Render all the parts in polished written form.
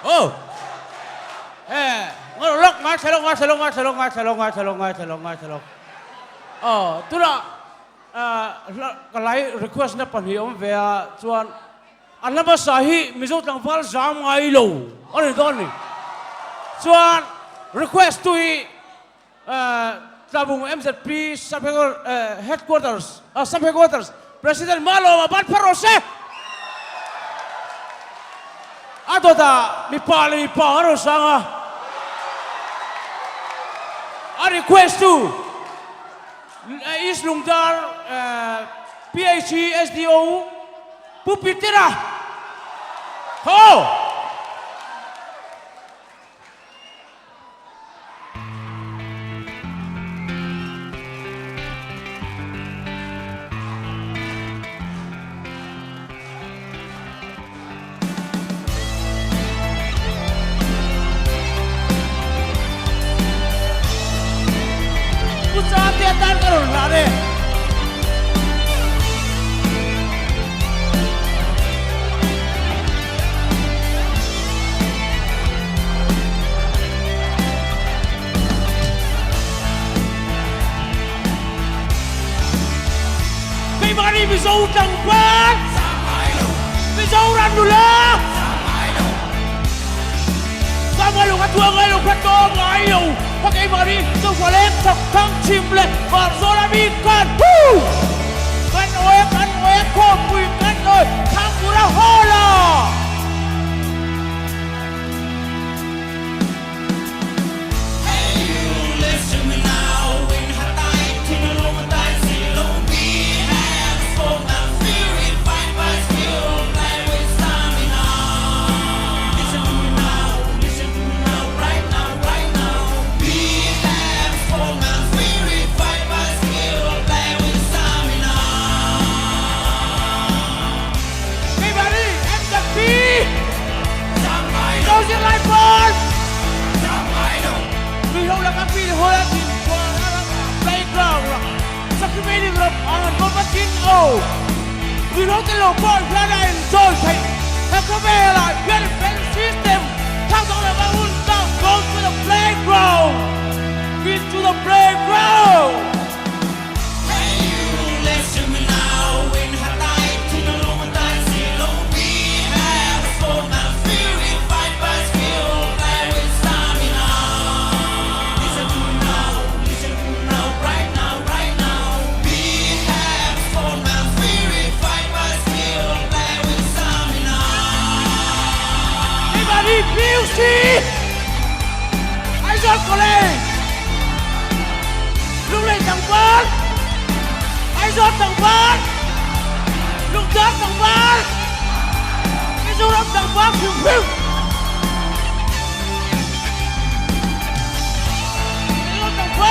Oh. Lok ngai selong. Oh, tu la kalai request na pan hi om ve chuan anama sahi mizo tangwal jam ngai lo. Ani don ni. Chuan request to Tabung MZP headquarters, sub-headquarters, President Malo Abad Parose. Adota mi pali paro sanga. A request to East Lungdar PhD SDO Pupitira. Ho! Tan karon nare kay mari biso utang pa biso ran dula Samalo katua ngayon kato ngayon Pakai mari sufalek sakang cimle Barzola bikan Kan oe kopui kan oe Kangura hola Hey you listen me now In hatai tinulong hatai silong We have spoken fury Fight by skill Play with stamina Listen to me now Listen to me now Right now Right now Your life ball. We hold up a feel hold up in playground. Sakimeni rock on Bobatin O. We hold the low ball, Plana and Joy. Hakabela, very better system. Come on about down, go to the playground. Get to the playground. Hey you, listen me now. In Hatai, Tinalong and Daisy, we have a phone now. Music! I got college! Lúc lên tầng 4! I got tầng 4! Lúc chết tầng 4! Cái số đông tầng 4 phiêu phiêu! Cái số tầng 4!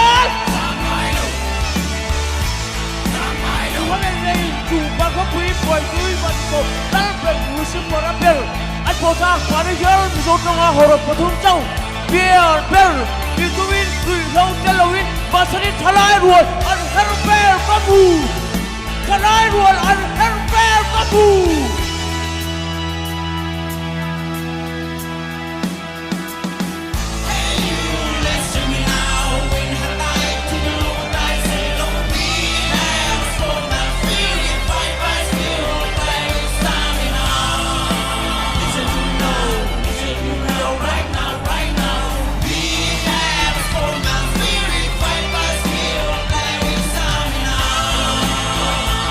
Dù có ngày này, dù bà có quý bởi túi vật cổ đã bệnh ngủ sinh một áp biểu At Posa, Manager, Zotanga Horop Patunchau, Pierre Bell, Bituin, Halloween, Basari Talai Road, and Herber Babu! Talai Road and Herber Babu!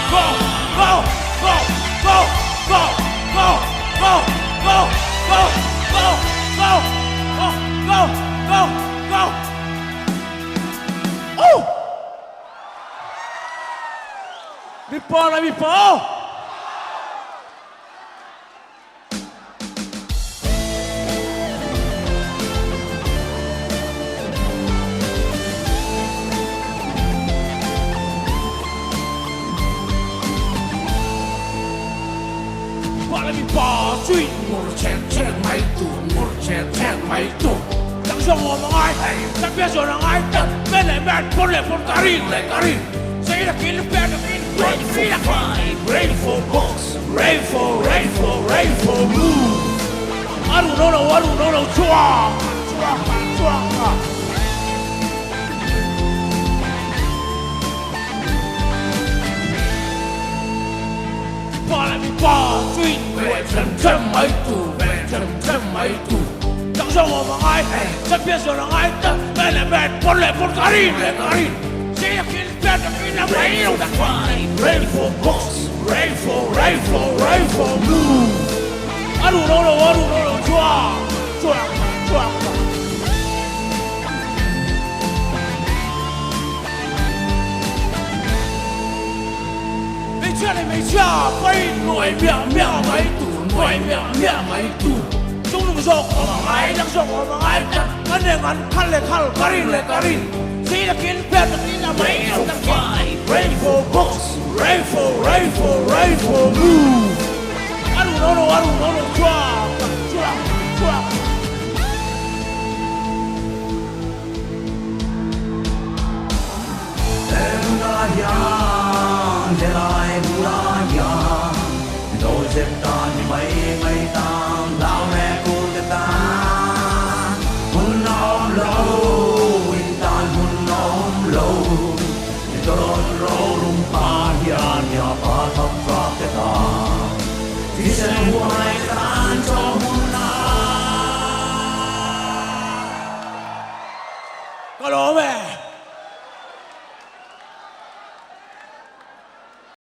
Go! Oh! Mi po! Suy một chén máy tủ một chén máy tủ chẳng cho ngồi mà ai chẳng biết rồi là ai tận bên này bên con lệ con cari say là kín bên là kín ready for fight ready for box ready for move 아루 노노 좋아 좋아 Ba suy về chân mấy tù về chân mấy tù chẳng sao mà ai chắc biết rồi là ai tất bên là bên bốn carin sẽ khiến bên là khi nào mấy đâu đặt rain for books rain for blue aru no chua没下飞nội秒mấy tủ nội秒mấy tủ chúng nó so của ai đang so của ai chắc anh em ăn khăn lệ carin chỉ là kiến phép là kiến là mấy ông đang phải rain for books rain for blue aru no chua Em đã